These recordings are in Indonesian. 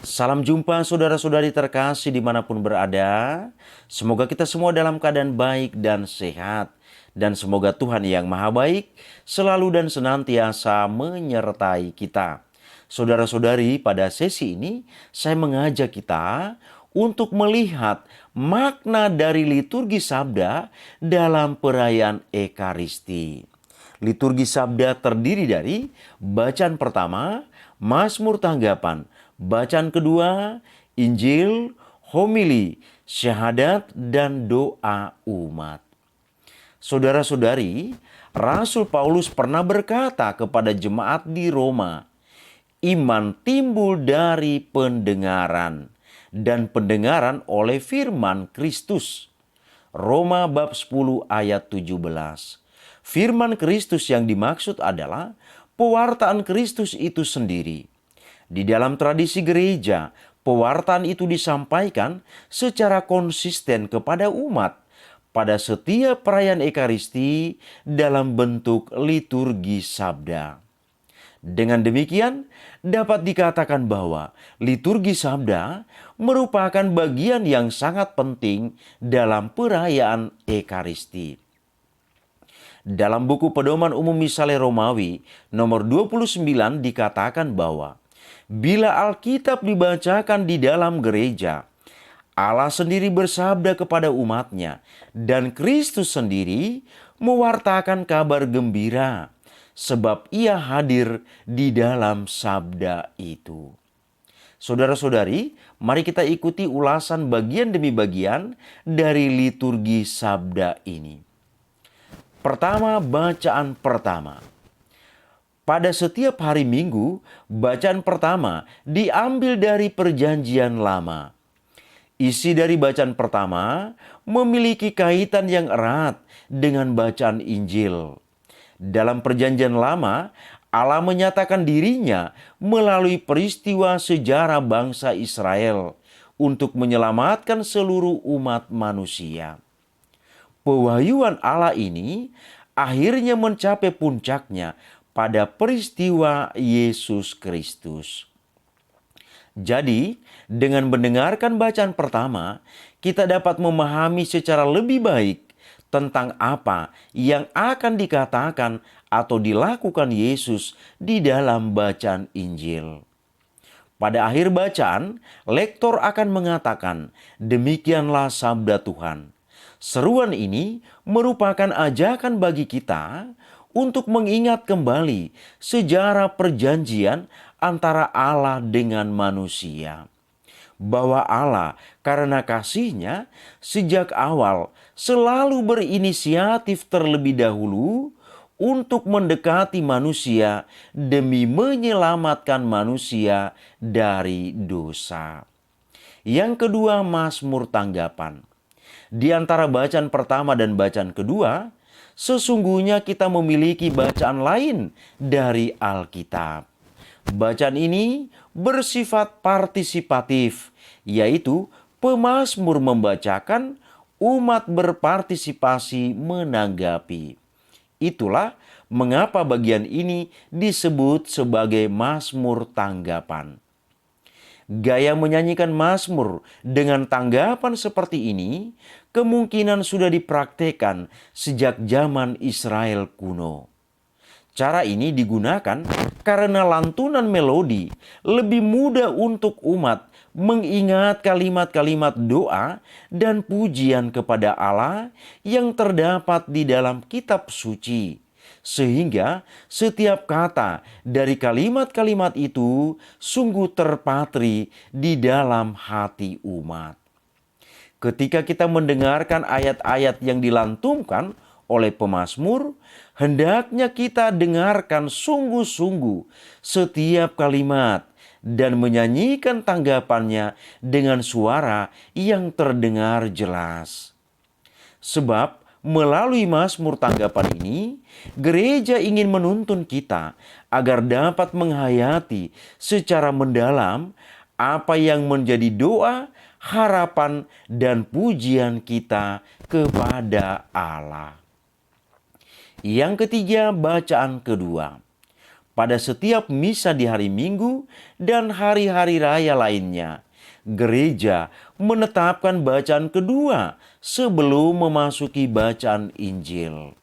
Salam jumpa saudara-saudari terkasih dimanapun berada. Semoga kita semua dalam keadaan baik dan sehat. Dan semoga Tuhan yang Maha Baik selalu dan senantiasa menyertai kita. Saudara-saudari, pada sesi ini saya mengajak kita untuk melihat makna dari liturgi sabda dalam perayaan Ekaristi. Liturgi sabda terdiri dari bacaan pertama, Mazmur tanggapan, bacaan kedua, Injil, homili, syahadat, dan doa umat. Saudara-saudari, Rasul Paulus pernah berkata kepada jemaat di Roma, iman timbul dari pendengaran, dan pendengaran oleh firman Kristus. Roma bab 10 ayat 17. Firman Kristus yang dimaksud adalah pewartaan Kristus itu sendiri. Di dalam tradisi gereja, pewartaan itu disampaikan secara konsisten kepada umat pada setiap perayaan Ekaristi dalam bentuk liturgi sabda. Dengan demikian, dapat dikatakan bahwa liturgi sabda merupakan bagian yang sangat penting dalam perayaan Ekaristi. Dalam buku Pedoman Umum Misale Romawi nomor 29 dikatakan bahwa bila Alkitab dibacakan di dalam gereja, Allah sendiri bersabda kepada umatnya dan Kristus sendiri mewartakan kabar gembira sebab ia hadir di dalam sabda itu. Saudara-saudari, mari kita ikuti ulasan bagian demi bagian dari liturgi sabda ini. Pertama, bacaan pertama. Pada setiap hari Minggu, bacaan pertama diambil dari Perjanjian Lama. Isi dari bacaan pertama memiliki kaitan yang erat dengan bacaan Injil. Dalam Perjanjian Lama, Allah menyatakan dirinya melalui peristiwa sejarah bangsa Israel untuk menyelamatkan seluruh umat manusia. Pewahyuan Allah ini akhirnya mencapai puncaknya pada peristiwa Yesus Kristus. Jadi, dengan mendengarkan bacaan pertama, kita dapat memahami secara lebih baik tentang apa yang akan dikatakan atau dilakukan Yesus di dalam bacaan Injil. Pada akhir bacaan, lektor akan mengatakan, "Demikianlah sabda Tuhan." Seruan ini merupakan ajakan bagi kita untuk mengingat kembali sejarah perjanjian antara Allah dengan manusia. Bahwa Allah karena kasih-Nya sejak awal selalu berinisiatif terlebih dahulu untuk mendekati manusia demi menyelamatkan manusia dari dosa. Yang kedua, Mazmur tanggapan. Di antara bacaan pertama dan bacaan kedua, sesungguhnya kita memiliki bacaan lain dari Alkitab. Bacaan ini bersifat partisipatif, yaitu pemazmur membacakan, umat berpartisipasi menanggapi. Itulah mengapa bagian ini disebut sebagai Mazmur tanggapan. Gaya menyanyikan Mazmur dengan tanggapan seperti ini kemungkinan sudah dipraktekkan sejak zaman Israel kuno. Cara ini digunakan karena lantunan melodi lebih mudah untuk umat mengingat kalimat-kalimat doa dan pujian kepada Allah yang terdapat di dalam kitab suci. Sehingga setiap kata dari kalimat-kalimat itu sungguh terpatri di dalam hati umat. Ketika kita mendengarkan ayat-ayat yang dilantunkan oleh pemazmur, hendaknya kita dengarkan sungguh-sungguh setiap kalimat dan menyanyikan tanggapannya dengan suara yang terdengar jelas. Sebab melalui Mazmur tanggapan ini, gereja ingin menuntun kita agar dapat menghayati secara mendalam apa yang menjadi doa, harapan, dan pujian kita kepada Allah. Yang ketiga, bacaan kedua. pada setiap misa di hari Minggu dan hari-hari raya lainnya, gereja menetapkan bacaan kedua sebelum memasuki bacaan Injil.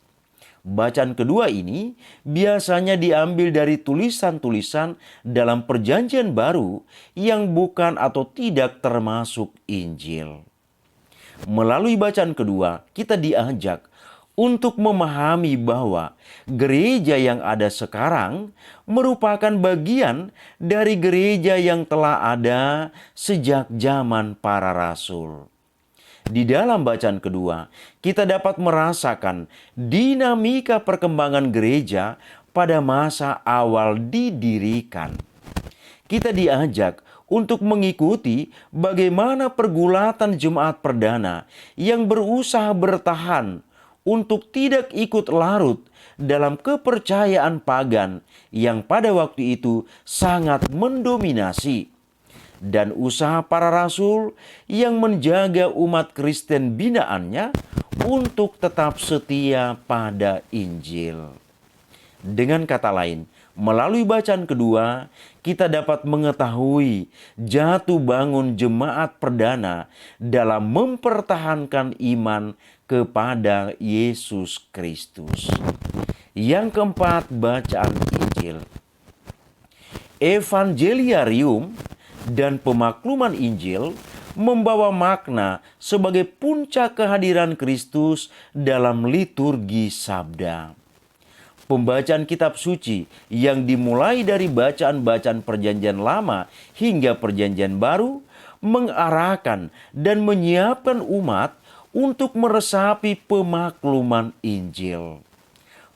Bacaan kedua ini biasanya diambil dari tulisan-tulisan dalam Perjanjian Baru yang bukan atau tidak termasuk Injil. Melalui bacaan kedua, kita diajak untuk memahami bahwa gereja yang ada sekarang merupakan bagian dari gereja yang telah ada sejak zaman para rasul. Di dalam bacaan kedua, kita dapat merasakan dinamika perkembangan gereja pada masa awal didirikan. Kita diajak untuk mengikuti bagaimana pergulatan jemaat perdana yang berusaha bertahan untuk tidak ikut larut dalam kepercayaan pagan yang pada waktu itu sangat mendominasi, dan usaha para rasul yang menjaga umat Kristen binaannya untuk tetap setia pada Injil. Dengan kata lain, melalui bacaan kedua, kita dapat mengetahui jatuh bangun jemaat perdana dalam mempertahankan iman kepada Yesus Kristus. Yang keempat, bacaan Injil. Evangeliarium dan pemakluman Injil membawa makna sebagai puncak kehadiran Kristus dalam liturgi sabda. Pembacaan kitab suci yang dimulai dari bacaan-bacaan Perjanjian Lama hingga Perjanjian Baru mengarahkan dan menyiapkan umat untuk meresapi pemakluman Injil.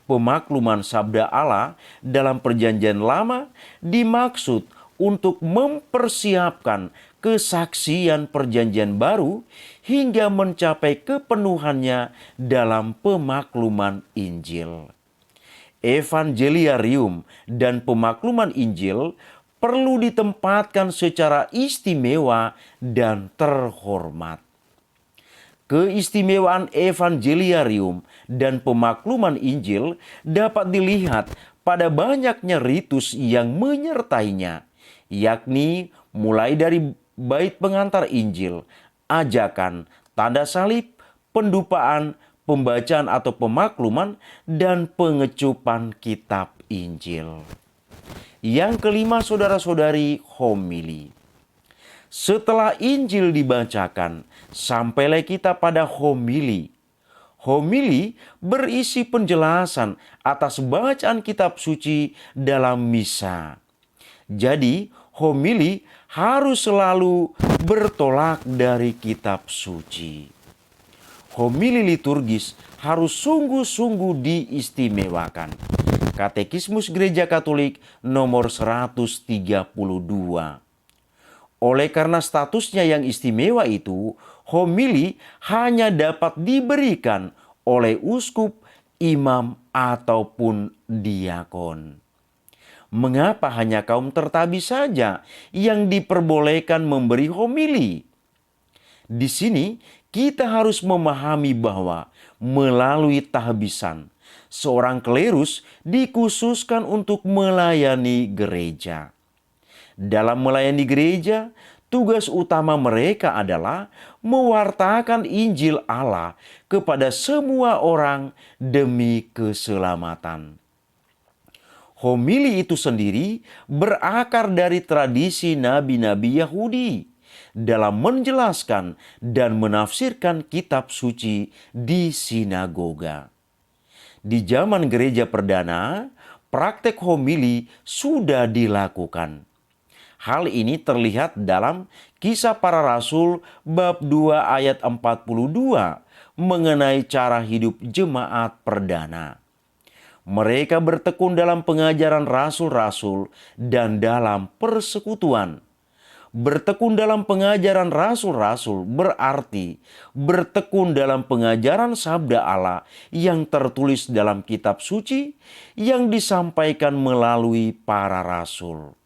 Pemakluman sabda Allah dalam Perjanjian Lama dimaksud untuk mempersiapkan kesaksian Perjanjian Baru hingga mencapai kepenuhannya dalam pemakluman Injil. Evangeliarium dan pemakluman Injil perlu ditempatkan secara istimewa dan terhormat. Keistimewaan Evangeliarium dan pemakluman Injil dapat dilihat pada banyaknya ritus yang menyertainya, yakni mulai dari bait pengantar Injil, ajakan, tanda salib, pendupaan, pembacaan atau pemakluman, dan pengecupan kitab Injil. Yang kelima, saudara-saudari, homili. Setelah Injil dibacakan, sampailah kita pada homili. Homili berisi penjelasan atas bacaan kitab suci dalam misa. Jadi, homili harus selalu bertolak dari kitab suci. Homili liturgis harus sungguh-sungguh diistimewakan. Katekismus Gereja Katolik nomor 132. Oleh karena statusnya yang istimewa itu, homili hanya dapat diberikan oleh uskup, imam, ataupun diakon. Mengapa hanya kaum tertabi saja yang diperbolehkan memberi homili? Di sini kita harus memahami bahwa melalui tahbisan, seorang klerus dikhususkan untuk melayani gereja. Dalam melayani gereja, tugas utama mereka adalah mewartakan Injil Allah kepada semua orang demi keselamatan. Homili itu sendiri berakar dari tradisi nabi-nabi Yahudi dalam menjelaskan dan menafsirkan kitab suci di sinagoga. Di zaman gereja perdana, praktek homili sudah dilakukan. Hal ini terlihat dalam Kisah Para Rasul bab 2 ayat 42 mengenai cara hidup jemaat perdana. Mereka bertekun dalam pengajaran rasul-rasul dan dalam persekutuan. Bertekun dalam pengajaran rasul-rasul berarti bertekun dalam pengajaran sabda Allah yang tertulis dalam kitab suci yang disampaikan melalui para rasul.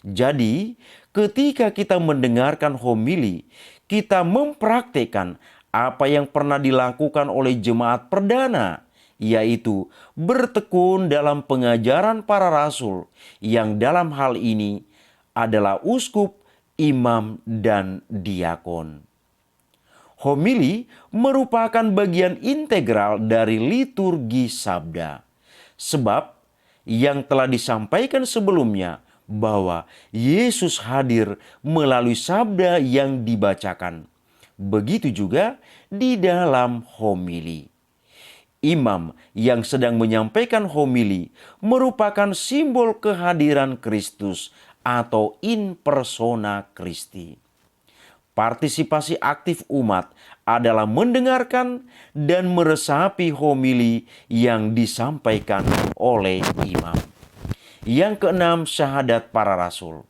Jadi, ketika kita mendengarkan homili, kita mempraktikkan apa yang pernah dilakukan oleh jemaat perdana, yaitu bertekun dalam pengajaran para rasul yang dalam hal ini adalah uskup, imam, dan diakon. Homili merupakan bagian integral dari liturgi sabda. Sebab yang telah disampaikan sebelumnya bahwa Yesus hadir melalui sabda yang dibacakan. Begitu juga di dalam homili. Imam yang sedang menyampaikan homili merupakan simbol kehadiran Kristus atau in persona Christi. Partisipasi aktif umat adalah mendengarkan dan meresapi homili yang disampaikan oleh imam. Yang keenam, syahadat para rasul.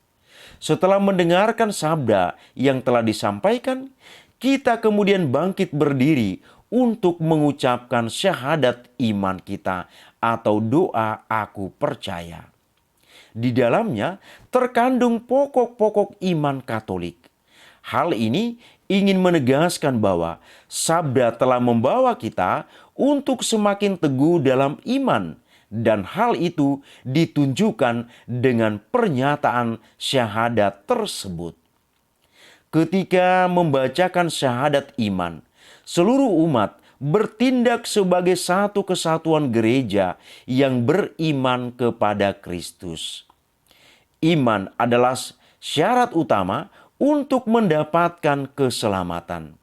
Setelah mendengarkan sabda yang telah disampaikan, kita kemudian bangkit berdiri untuk mengucapkan syahadat iman kita atau doa aku percaya. Di dalamnya terkandung pokok-pokok iman Katolik. Hal ini ingin menegaskan bahwa sabda telah membawa kita untuk semakin teguh dalam iman, dan hal itu ditunjukkan dengan pernyataan syahadat tersebut. Ketika membacakan syahadat iman, seluruh umat bertindak sebagai satu kesatuan gereja yang beriman kepada Kristus. Iman adalah syarat utama untuk mendapatkan keselamatan.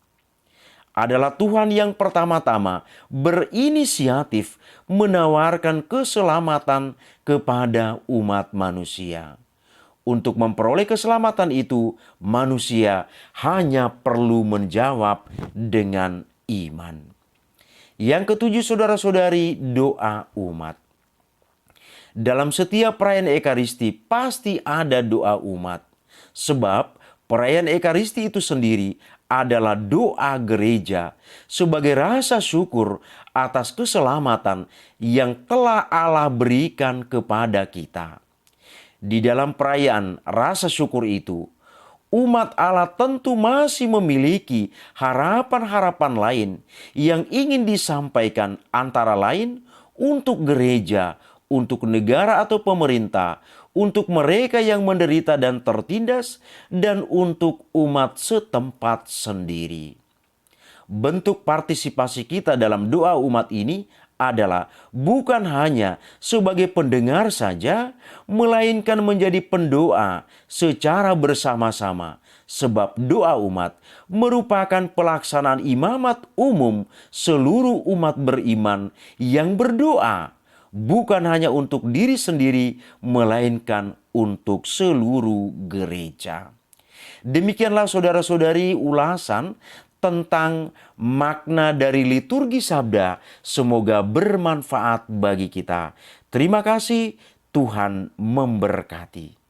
Adalah Tuhan yang pertama-tama berinisiatif menawarkan keselamatan kepada umat manusia. Untuk memperoleh keselamatan itu, manusia hanya perlu menjawab dengan iman. Yang ketujuh, saudara-saudari, doa umat. Dalam setiap perayaan Ekaristi pasti ada doa umat. Sebab perayaan Ekaristi itu sendiri adalah doa gereja sebagai rasa syukur atas keselamatan yang telah Allah berikan kepada kita. Di dalam perayaan rasa syukur itu, umat Allah tentu masih memiliki harapan-harapan lain yang ingin disampaikan, antara lain untuk gereja, untuk negara atau pemerintah, untuk mereka yang menderita dan tertindas, dan untuk umat setempat sendiri. Bentuk partisipasi kita dalam doa umat ini adalah bukan hanya sebagai pendengar saja, melainkan menjadi pendoa secara bersama-sama. Sebab doa umat merupakan pelaksanaan imamat umum seluruh umat beriman yang berdoa, bukan hanya untuk diri sendiri, melainkan untuk seluruh gereja. Demikianlah saudara-saudari ulasan tentang makna dari liturgi sabda. Semoga bermanfaat bagi kita. Terima kasih, Tuhan memberkati.